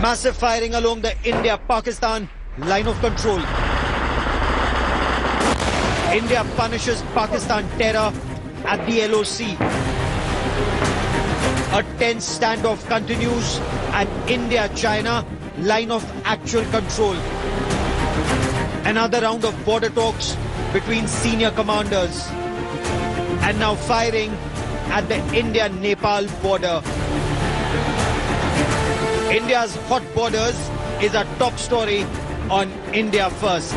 Massive firing along the India-Pakistan line of control. India punishes Pakistan terror at the LOC. A tense standoff continues at India-China line of actual control. Another round of border talks between senior commanders. And now firing at the India-Nepal border. India's hot borders is a top story on India First.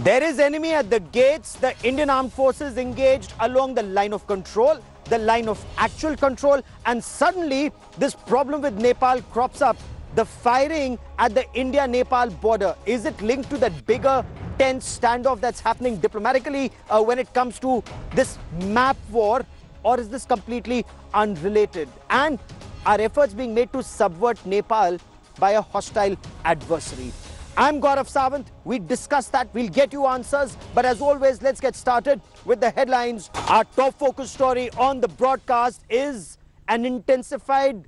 There is enemy at the gates. The Indian Armed Forces engaged along the line of control, the line of actual control, and suddenly this problem with Nepal crops up. The firing at the India-Nepal border, is it linked to that bigger tense standoff that's happening diplomatically when it comes to this map war, or is this completely unrelated? And are efforts being made to subvert Nepal by a hostile adversary? I'm Gaurav Sawant. We discussed that. We'll get you answers. But as always, let's get started with the headlines. Our top focus story on the broadcast is an intensified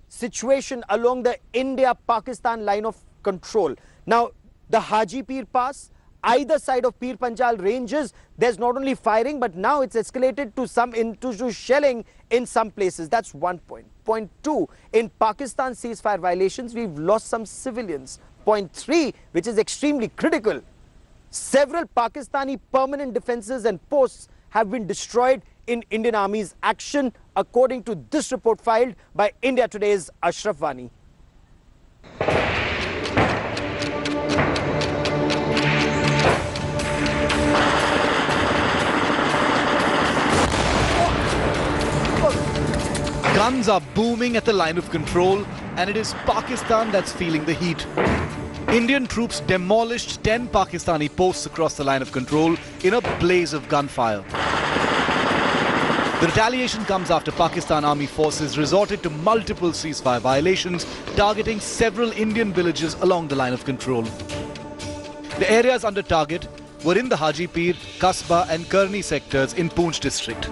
situation along the India-Pakistan line of control. Now, the Haji Pir Pass, either side of Pir Panjal ranges, there's not only firing, but now it's escalated to into shelling in some places. That's 1 point. Point 2, in Pakistan ceasefire violations, we've lost some civilians. Point 3, which is extremely critical, several Pakistani permanent defenses and posts have been destroyed in Indian Army's action, according to this report filed by India Today's Ashraf Wani. Guns are booming at the line of control, and it is Pakistan that's feeling the heat. Indian troops demolished 10 Pakistani posts across the line of control in a blaze of gunfire. The retaliation comes after Pakistan Army forces resorted to multiple ceasefire violations, targeting several Indian villages along the line of control. The areas under target were in the Haji Pir, Kasbah and Karni sectors in Poonch district.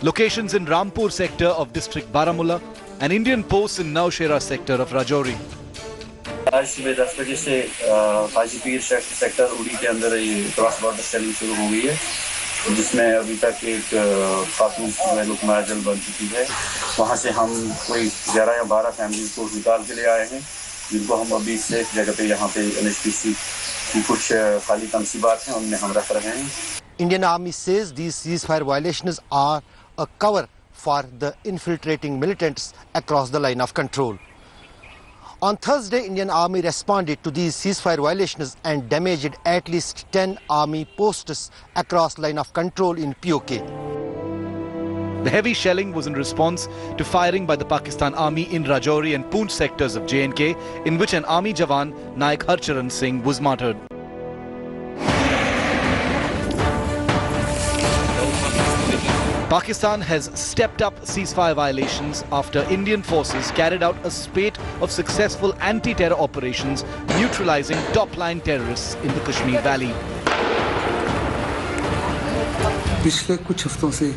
Locations in Rampur sector of district Baramulla and Indian posts in Naushera sector of Rajouri. आज सुबह 10 बजे से Haji Pir sector उड़ी के अंदर ये cross border selling शुरू हो गई है, जिसमें अभी तक एक खातून लुकमा जल बन चुकी है। वहाँ से हम कोई 11 या 12 फैमिलीज को निकाल के ले आए हैं, जिनको हम अभी सेफ जगह पे यहाँ पे NHPC की कुछ खाली तंसीबात हैं उनमें हम रख रहे हैं। Indian Army says these ceasefire violations are a cover for the infiltrating militants across the line of control. On Thursday, Indian Army responded to these ceasefire violations and damaged at least 10 army posts across line of control in POK. The heavy shelling was in response to firing by the Pakistan Army in Rajouri and Poonch sectors of J&K, in which an army jawan, Naik Harcharan Singh, was martyred. Pakistan has stepped up ceasefire violations after Indian forces carried out a spate of successful anti-terror operations neutralizing top-line terrorists in the Kashmir Valley. पिछले कुछ हफ्तों से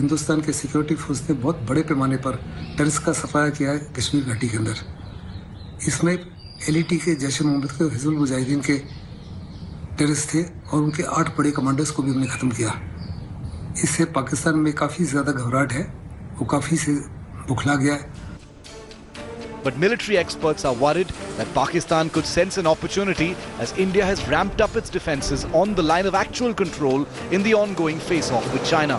हिंदुस्तान के security force ने बहुत बड़े पैमाने पर टेररिस्ट का सफाया किया है कश्मीर घाटी के अंदर। इसमें LET के जैश ए मोहम्मद के हिजबुल मुजाहिदीन के टेररिस्ट थे और उनके 8 बड़े कमांडर्स को भी हमने खत्म किया। इससे पाकिस्तान में काफी ज्यादा घबराहट है, वो काफी से बुखला गया है। But military experts are worried that Pakistan could sense an opportunity as India has ramped up its defenses on the line of actual control in the ongoing face-off with China.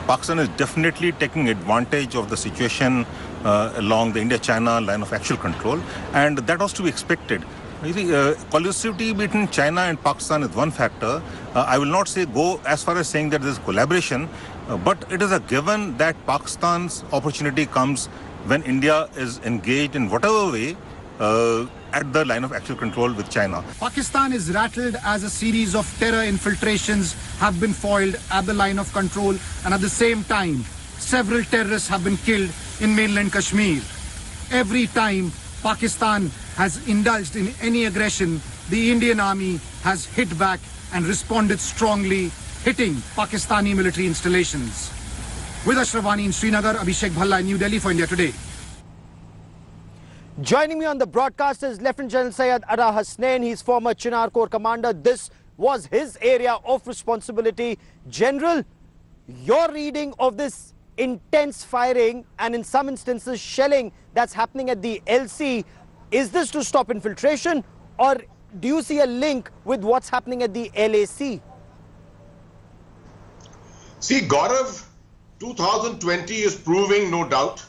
Pakistan is definitely taking advantage of the situation along the India-China line of actual control, and that was to be expected. You see, collusivity between China and Pakistan is one factor. I will not say go as far as saying that there is collaboration, but it is a given that Pakistan's opportunity comes when India is engaged in whatever way at the line of actual control with China. Pakistan is rattled as a series of terror infiltrations have been foiled at the line of control, and at the same time, several terrorists have been killed in mainland Kashmir. Every time Pakistan has indulged in any aggression, the Indian Army has hit back and responded strongly, hitting Pakistani military installations. With Ashraf Wani in Srinagar, Abhishek Bhalla in New Delhi for India Today. Joining me on the broadcast is Lieutenant General Syed Ada Hasnain. He's former Chinar Corps commander. This was his area of responsibility. General, your reading of this intense firing and in some instances shelling that's happening at the LC, is this to stop infiltration, or do you see a link with what's happening at the LAC? See, Gaurav, 2020 is proving, no doubt,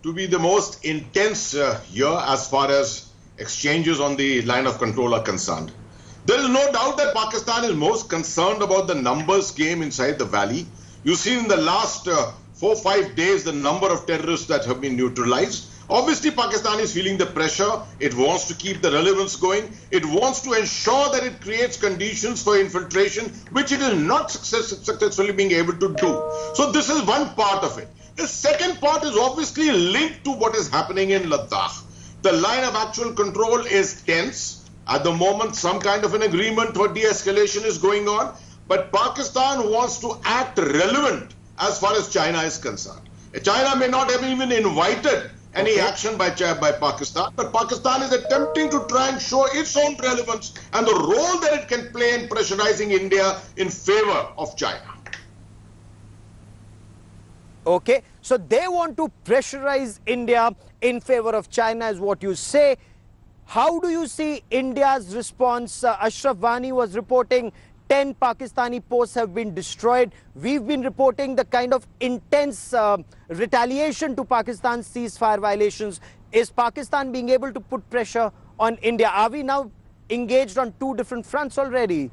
to be the most intense year as far as exchanges on the line of control are concerned. There is no doubt that Pakistan is most concerned about the numbers game inside the valley. You see in the last 4-5 days the number of terrorists that have been neutralized. Obviously, Pakistan is feeling the pressure. It wants to keep the relevance going. It wants to ensure that it creates conditions for infiltration, which it is not successfully being able to do. So this is one part of it. The second part is obviously linked to what is happening in Ladakh. The line of actual control is tense. At the moment, some kind of an agreement for de-escalation is going on. But Pakistan wants to act relevant as far as China is concerned. China may not have even invited any action by Pakistan, but Pakistan is attempting to try and show its own relevance and the role that it can play in pressurizing India in favor of China. Okay, so they want to pressurize India in favor of China is what you say. How do you see India's response? Ashraf Wani was reporting 10 Pakistani posts have been destroyed. We've been reporting the kind of intense retaliation to Pakistan's ceasefire violations. Is Pakistan being able to put pressure on India? Are we now engaged on two different fronts already?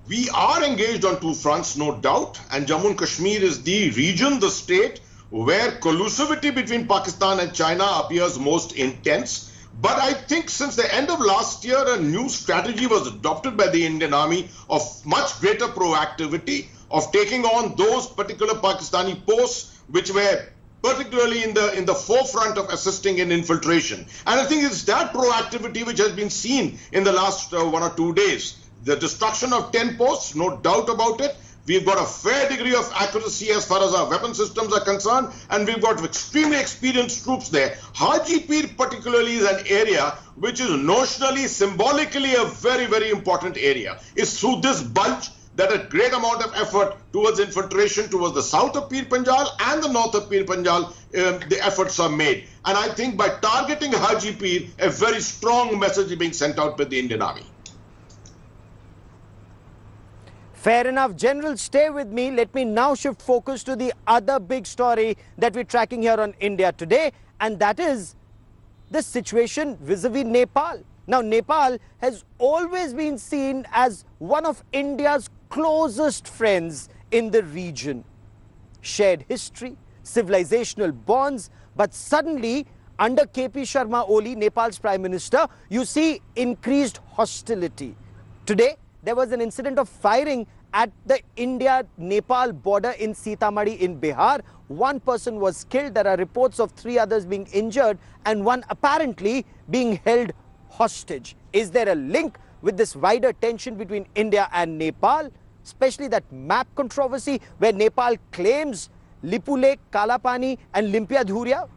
We are engaged on two fronts, no doubt, and Jammu and Kashmir is the region, the state, where collusivity between Pakistan and China appears most intense. But I think since the end of last year, a new strategy was adopted by the Indian Army of much greater proactivity, of taking on those particular Pakistani posts which were particularly in the forefront of assisting in infiltration. And I think it's that proactivity which has been seen in the last 1 or 2 days. The destruction of 10 posts, no doubt about it. We've got a fair degree of accuracy as far as our weapon systems are concerned, and we've got extremely experienced troops there. Haji Pir particularly is an area which is notionally, symbolically a very, very important area. It's through this bulge that a great amount of effort towards infiltration towards the south of Pir Panjal and the north of Pir Panjal, the efforts are made. And I think by targeting Haji Pir, a very strong message is being sent out by the Indian Army. Fair enough. General, stay with me. Let me now shift focus to the other big story that we're tracking here on India Today, and that is the situation vis-a-vis Nepal. Now, Nepal has always been seen as one of India's closest friends in the region. Shared history, civilizational bonds, but suddenly, under KP Sharma Oli, Nepal's Prime Minister, you see increased hostility. Today, there was an incident of firing at the India-Nepal border in Sitamarhi in Bihar. One person was killed. There are reports of 3 others being injured and one apparently being held hostage. Is there a link with this wider tension between India and Nepal, especially that map controversy where Nepal claims Lipu Lake, Kalapani and Limpiadhuria?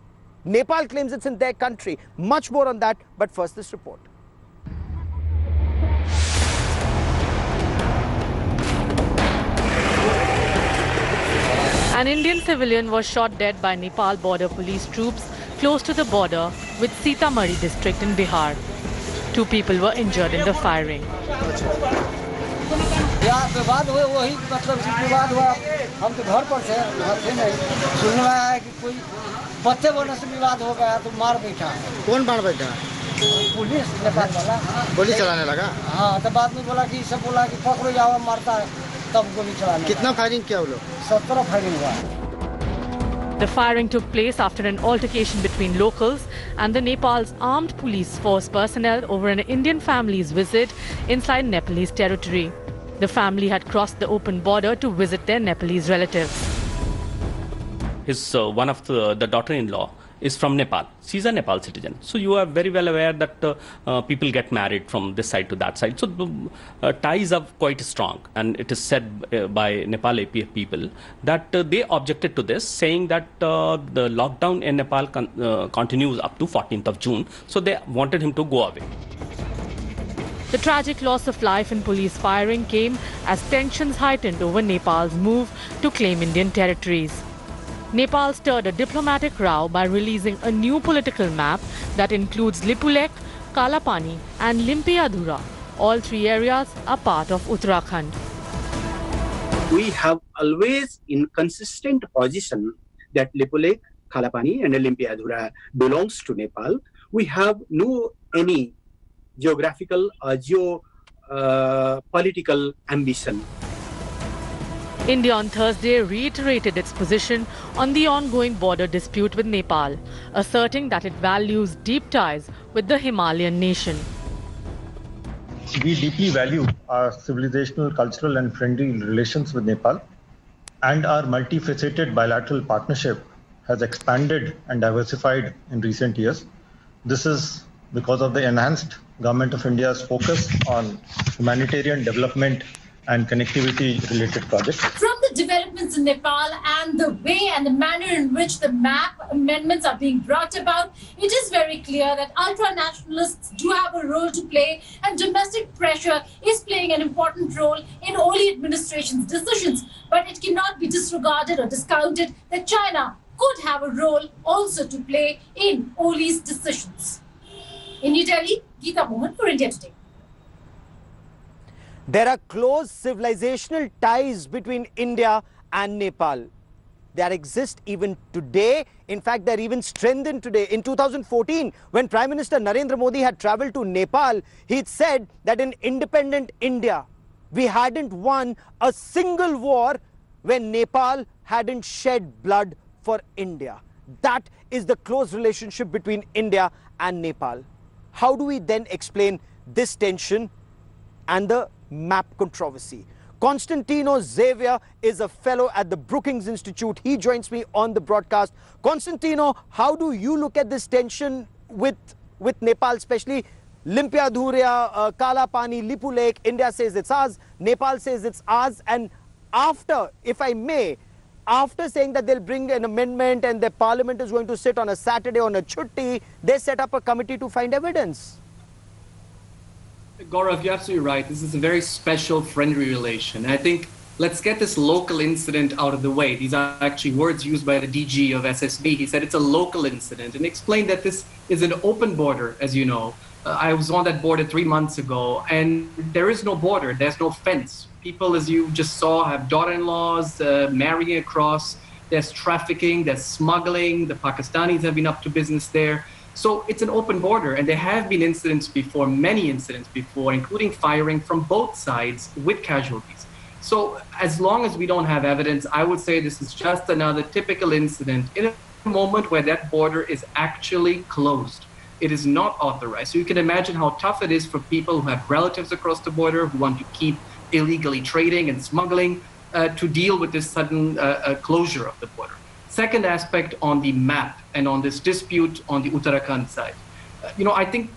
Nepal claims it's in their country. Much more on that, but first this report. An Indian civilian was shot dead by Nepal border police troops close to the border with Sitamarhi district in Bihar. 2 people were injured in the firing. विवाद हुए वही मतलब विवाद हुआ हम तो घर पर थे नहीं सुनने में आया कि कोई पत्ते बोलने से विवाद हो गया तो मार बैठा कौन मार बैठा? पुलिस नेपाल वाला गोली चलाने लगा? हाँ तो बाद में बोला कि सब बोला कि पकड़ो जाओ मारता है तब गोली चलाने कितना फायरिंग किया वो लोग? 17 फायरिंग हुआ. The firing took place after an altercation between locals and the Nepal's armed police force personnel over an Indian family's visit inside Nepalese territory. The family had crossed the open border to visit their Nepalese relatives. His one of the daughter-in-law is from Nepal. She's a Nepal citizen. So you are very well aware that people get married from this side to that side. So the ties are quite strong. And it is said by Nepal APF people that they objected to this, saying that the lockdown in Nepal continues up to 14th of June. So they wanted him to go away. The tragic loss of life in police firing came as tensions heightened over Nepal's move to claim Indian territories. Nepal stirred a diplomatic row by releasing a new political map that includes Lipulekh, Kalapani and Limpiadhura. All three areas are part of Uttarakhand. We have always in consistent position that Lipulekh, Kalapani and Limpiadhura belongs to Nepal. We have no any geographical or political ambition. India on Thursday reiterated its position on the ongoing border dispute with Nepal, asserting that it values deep ties with the Himalayan nation. We deeply value our civilizational, cultural and friendly relations with Nepal, and our multifaceted bilateral partnership has expanded and diversified in recent years. This is because of the enhanced Government of India's focus on humanitarian development and connectivity-related projects. From the developments in Nepal and the way and the manner in which the map amendments are being brought about, it is very clear that ultra-nationalists do have a role to play, and domestic pressure is playing an important role in Oli administration's decisions. But it cannot be disregarded or discounted that China could have a role also to play in Oli's decisions. In New Delhi, Geeta Mohan for India Today. There are close civilizational ties between India and Nepal. That exist even today. In fact, they're even strengthened today. In 2014, when Prime Minister Narendra Modi had travelled to Nepal, he said that in independent India, we hadn't won a single war when Nepal hadn't shed blood for India. That is the close relationship between India and Nepal. How do we then explain this tension and the map controversy? Constantino Xavier is a fellow at the Brookings Institute. He joins me on the broadcast. Constantino, how do you look at this tension with Nepal, especially Limpiadhura, Kalapani, Lipulekh? India says it's ours, Nepal says it's ours, and after, if I may, after saying that they'll bring an amendment and the parliament is going to sit on a Saturday on a chutti, they set up a committee to find evidence. Gaurav, you're absolutely right. This is a very special friendly relation. And I think let's get this local incident out of the way. These are actually words used by the DG of SSB. He said it's a local incident and explained that this is an open border, as you know. I was on that border 3 months ago, and there is no border. There's no fence. People, as you just saw, have daughter-in-laws marrying across. There's trafficking, there's smuggling. The Pakistanis have been up to business there. So it's an open border, and there have been incidents before, many incidents before, including firing from both sides with casualties. So as long as we don't have evidence, I would say this is just another typical incident in a moment where that border is actually closed. It is not authorized. So you can imagine how tough it is for people who have relatives across the border, who want to keep illegally trading and smuggling, to deal with this sudden closure of the border. Second aspect on the map and on this dispute on the Uttarakhand side. I think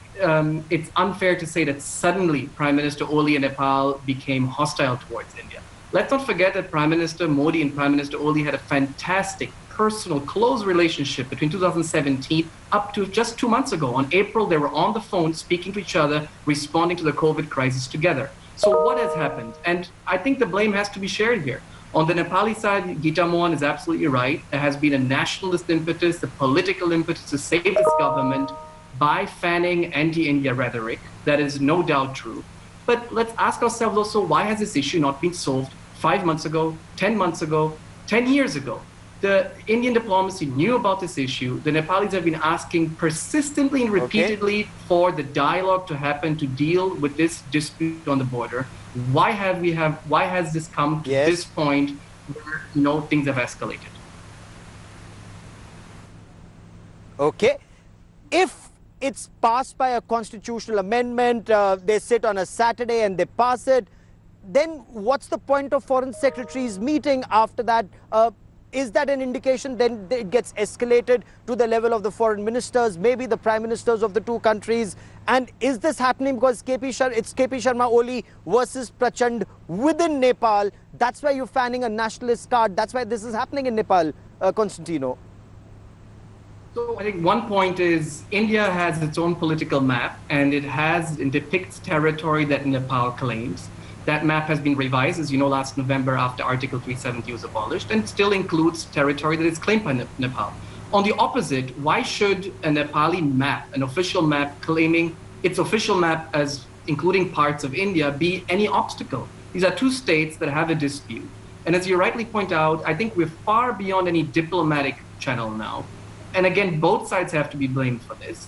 it's unfair to say that suddenly Prime Minister Oli in Nepal became hostile towards India. Let's not forget that Prime Minister Modi and Prime Minister Oli had a fantastic, personal, close relationship between 2017 up to just 2 months ago. On April, they were on the phone speaking to each other, responding to the COVID crisis together. So what has happened? And I think the blame has to be shared here. On the Nepali side, Geeta Mohan is absolutely right. There has been a nationalist impetus, a political impetus to save this government by fanning anti-India rhetoric. That is no doubt true. But let's ask ourselves also, why has this issue not been solved 5 months ago, 10 months ago, 10 years ago? The Indian diplomacy knew about this issue. The Nepalis have been asking persistently and repeatedly for the dialogue to happen to deal with this dispute on the border. Why has this come to this point where things have escalated? Okay. If it's passed by a constitutional amendment, they sit on a Saturday and they pass it, then what's the point of foreign secretaries meeting after that? is that an indication then it gets escalated to the level of the foreign ministers, maybe the prime ministers of the two countries? And is this happening because it's KP Sharma Oli versus Prachand within Nepal? That's why you're fanning a nationalist card. That's why this is happening in Nepal, Constantino. So I think one point is India has its own political map, and it depicts territory that Nepal claims. That map has been revised, as you know, last November after Article 370 was abolished, and still includes territory that is claimed by Nepal. On the opposite, why should a Nepali map, an official map claiming its official map as including parts of India, be any obstacle? These are two states that have a dispute. And as you rightly point out, I think we're far beyond any diplomatic channel now. And again, both sides have to be blamed for this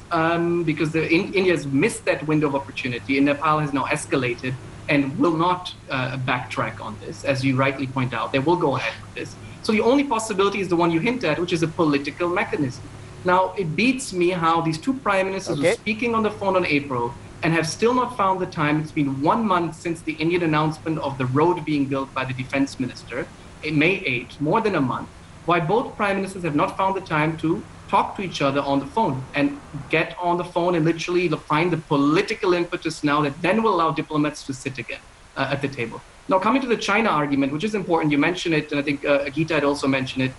because India has missed that window of opportunity, and Nepal has now escalated and will not backtrack on this, as you rightly point out. They will go ahead with this. So the only possibility is the one you hint at, which is a political mechanism. Now, it beats me how these two prime ministers were speaking on the phone in April and have still not found the time. It's been 1 month since the Indian announcement of the road being built by the defense minister, in May 8th, more than a month. Why both prime ministers have not found the time to talk to each other on the phone and get on the phone and literally find the political impetus now that then will allow diplomats to sit again at the table. Now, coming to the China argument, which is important, you mentioned it, and I think Geeta had also mentioned it.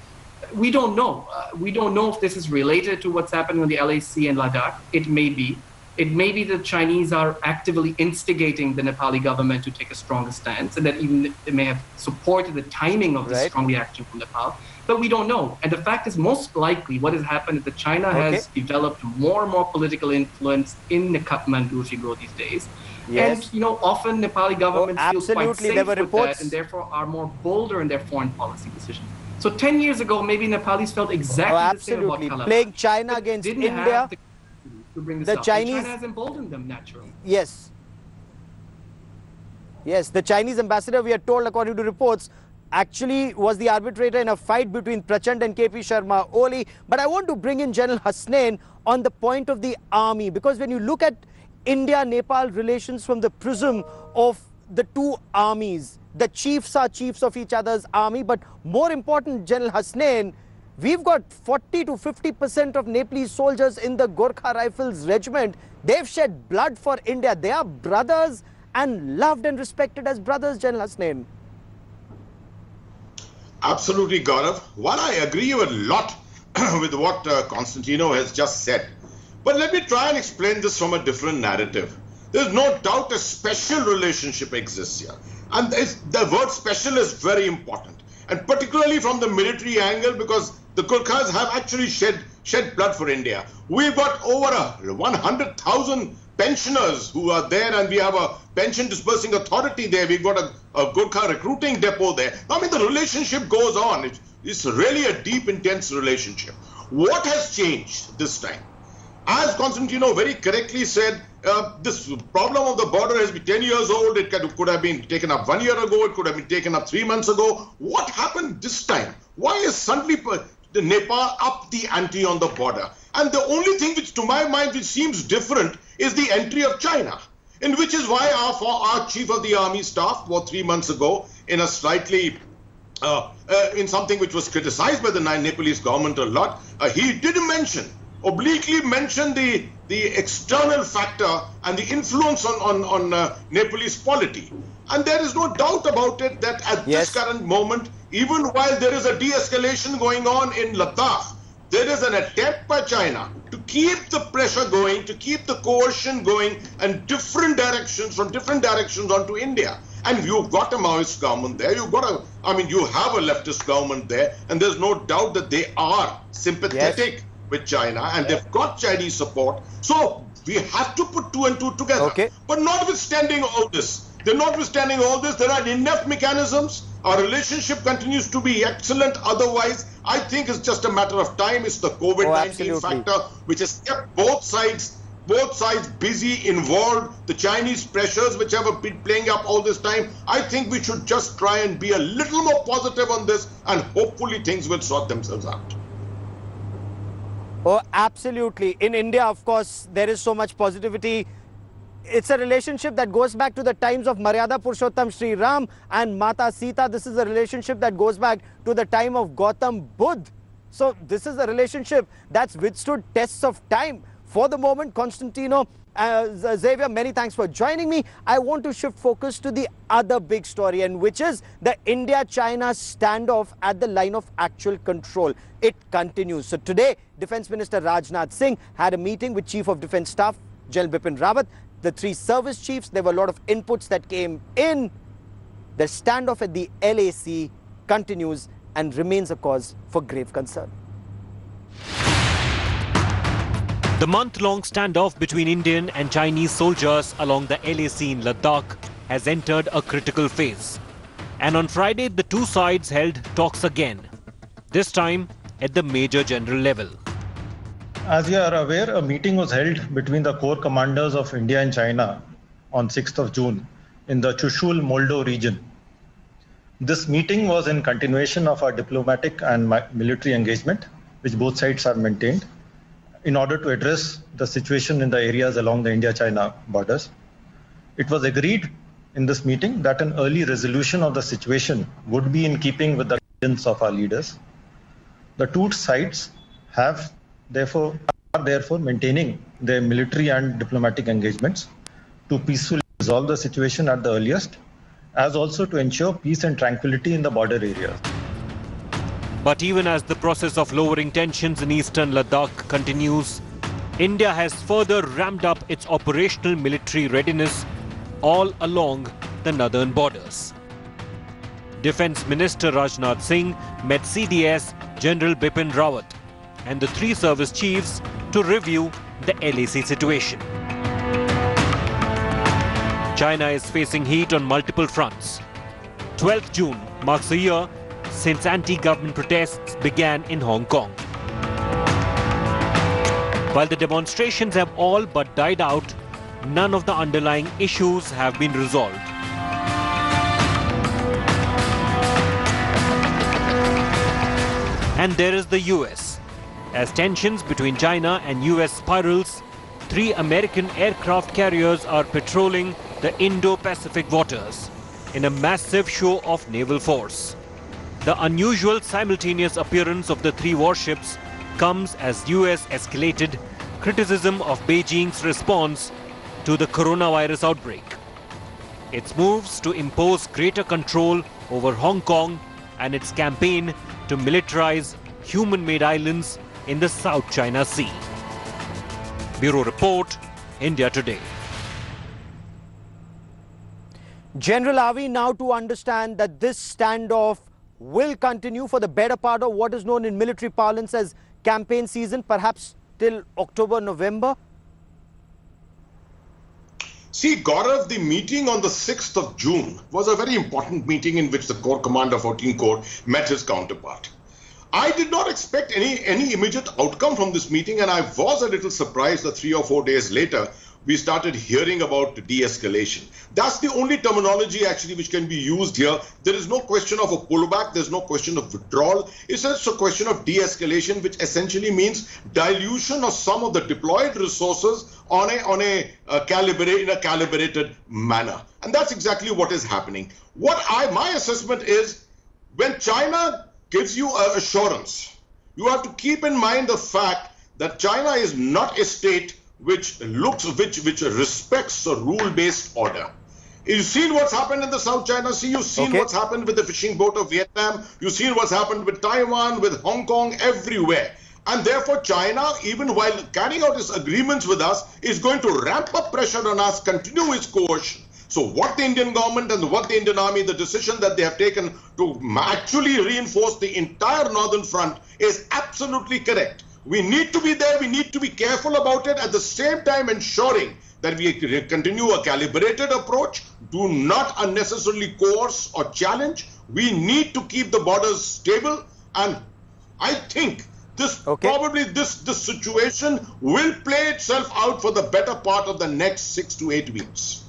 We don't know. We don't know if this is related to what's happening on the LAC and Ladakh. It may be. It may be the Chinese are actively instigating the Nepali government to take a stronger stance, and that even they may have supported the timing of this strong reaction from Nepal. But we don't know. And the fact is, most likely what has happened is that China has developed more and more political influence in the Kathmandu, if you go these days. And, you know, often Nepali governments feel quite safe with that and therefore are more bolder in their foreign policy decisions. So 10 years ago, maybe Nepalis felt exactly the same about Calabar. Playing China against India. To bring this the up. Chinese, China has emboldened them naturally. Yes. Yes, the Chinese ambassador, we are told, according to reports, actually was the arbitrator in a fight between Prachand and KP Sharma Oli. But I want to bring in General Hasnain on the point of the army, because when you look at India-Nepal relations from the prism of the two armies, the chiefs are chiefs of each other's army, but more important, General Hasnain, we've got 40 to 50% of Nepalese soldiers in the Gorkha Rifles regiment. They've shed blood for India. They are brothers and loved and respected as brothers, General Hasnain. Absolutely, Gaurav. While I agree a lot with what Constantino has just said, but let me try and explain this from a different narrative. There's no doubt a special relationship exists here. And the word special is very important. And particularly from the military angle, because the Gurkhas have actually shed blood for India. We've got over 100,000 pensioners who are there, and we have a pension disbursing authority there. We've got a Gurkha recruiting depot there. I mean, the relationship goes on. It's really a deep, intense relationship. What has changed this time? As Constantino very correctly said, this problem of the border has been 10 years old. It could have been taken up 1 year ago. It could have been taken up 3 months ago. What happened this time? Why is suddenly Nepal up the ante on the border? And the only thing which, to my mind, which seems different is the entry of China, in which is why our chief of the army staff, about 3 months ago, in a slightly in something which was criticized by the Nepalese government a lot, he did obliquely mention the external factor and the influence on Nepalese polity. And there is no doubt about it that at this current moment, even while there is a de-escalation going on in Ladakh, there is an attempt by China to keep the pressure going, to keep the coercion going in different directions, from different directions onto India. And you've got a Maoist government there, you have a leftist government there, and there's no doubt that they are sympathetic with China, and they've got Chinese support. So we have to put 2 and 2 together. But notwithstanding all this, there are enough mechanisms. Our relationship continues to be excellent. Otherwise, I think it's just a matter of time. It's the COVID-19 factor which has kept both sides busy, involved. The Chinese pressures which have been playing up all this time. I think we should just try and be a little more positive on this, and hopefully things will sort themselves out. Oh, absolutely. In India, of course, there is so much positivity. It's a relationship that goes back to the times of Maryada Purushottam Sri Ram and Mata Sita. This is a relationship that goes back to the time of Gautam Buddha. So this is a relationship that's withstood tests of time. For the moment, Constantino, Xavier, many thanks for joining me. I want to shift focus to the other big story, and which is the India-China standoff at the line of actual control. It continues. So today, Defence Minister Rajnath Singh had a meeting with Chief of Defence Staff General Bipin Rawat, the three service chiefs. There were a lot of inputs that came in. The standoff at the LAC continues and remains a cause for grave concern. The month-long standoff between Indian and Chinese soldiers along the LAC in Ladakh has entered a critical phase. And on Friday, the two sides held talks again, this time at the Major General level. As you are aware, a meeting was held between the corps commanders of India and China on 6th of June in the Chushul Moldo region. This meeting was in continuation of our diplomatic and military engagement, which both sides have maintained, in order to address the situation in the areas along the India-China borders. It was agreed in this meeting that an early resolution of the situation would be in keeping with the guidance of our leaders. The two sides are therefore maintaining their military and diplomatic engagements to peacefully resolve the situation at the earliest, as also to ensure peace and tranquility in the border areas. But even as the process of lowering tensions in eastern Ladakh continues, India has further ramped up its operational military readiness all along the northern borders. Defence Minister Rajnath Singh met CDS General Bipin Rawat and the three service chiefs to review the LAC situation. China is facing heat on multiple fronts. 12th June marks a year since anti-government protests began in Hong Kong. While the demonstrations have all but died out, none of the underlying issues have been resolved. And there is the US. As tensions between China and US spirals, 3 American aircraft carriers are patrolling the Indo-Pacific waters in a massive show of naval force. The unusual simultaneous appearance of the 3 warships comes as US escalated criticism of Beijing's response to the coronavirus outbreak. Its moves to impose greater control over Hong Kong and its campaign to militarize human-made islands in the South China Sea. Bureau Report, India Today. General, are we now to understand that this standoff will continue for the better part of what is known in military parlance as campaign season, perhaps till October, November? See, Gaurav, the meeting on the 6th of June was a very important meeting in which the Corps Commander 14 Corps met his counterpart. I did not expect any immediate outcome from this meeting, and I was a little surprised that 3 or 4 days later, we started hearing about de-escalation. That's the only terminology actually which can be used here. There is no question of a pullback, there's no question of withdrawal. It's just a question of de-escalation, which essentially means dilution of some of the deployed resources in a calibrated manner. And that's exactly what is happening. My assessment is, when China gives you assurance, you have to keep in mind the fact that China is not a state which respects a rule-based order. You've seen what's happened in the South China Sea. You've seen what's happened with the fishing boat of Vietnam. You've seen what's happened with Taiwan, with Hong Kong, everywhere. And therefore, China, even while carrying out its agreements with us, is going to ramp up pressure on us, continue its coercion. So what the Indian government and what the Indian Army, the decision that they have taken to actually reinforce the entire northern front is absolutely correct. We need to be there, we need to be careful about it, at the same time ensuring that we continue a calibrated approach, do not unnecessarily coerce or challenge. We need to keep the borders stable, and I think probably this situation will play itself out for the better part of the next 6 to 8 weeks.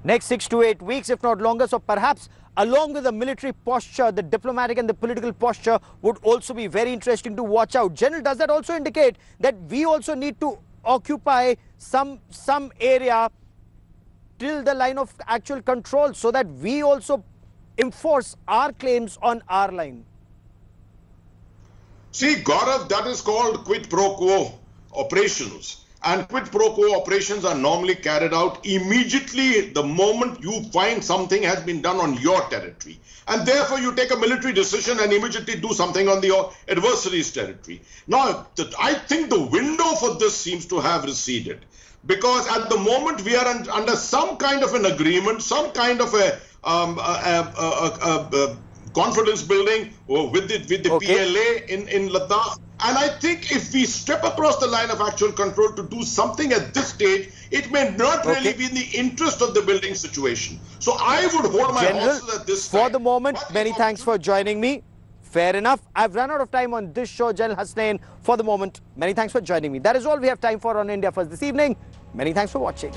Next 6 to 8 weeks, if not longer. So perhaps along with the military posture, the diplomatic and the political posture would also be very interesting to watch out. General, does that also indicate that we also need to occupy some area till the line of actual control so that we also enforce our claims on our line? See, Gaurav, that is called quid pro quo operations. And quid pro quo operations are normally carried out immediately the moment you find something has been done on your territory. And therefore, you take a military decision and immediately do something on the adversary's territory. Now, I think the window for this seems to have receded. Because at the moment, we are under some kind of an agreement, some kind of a confidence building with the PLA in Ladakh. And I think if we step across the line of actual control to do something at this stage, it may not really be in the interest of the building situation. So I would hold my horses at this time. For the moment, many thanks for joining me. Fair enough. I've run out of time on this show, General Hasnain. For the moment, many thanks for joining me. That is all we have time for on India First this evening. Many thanks for watching.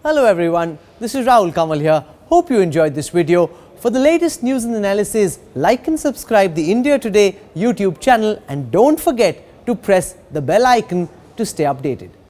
Hello everyone, this is Rahul Kamal here. Hope you enjoyed this video. For the latest news and analysis, like and subscribe the India Today YouTube channel and don't forget to press the bell icon to stay updated.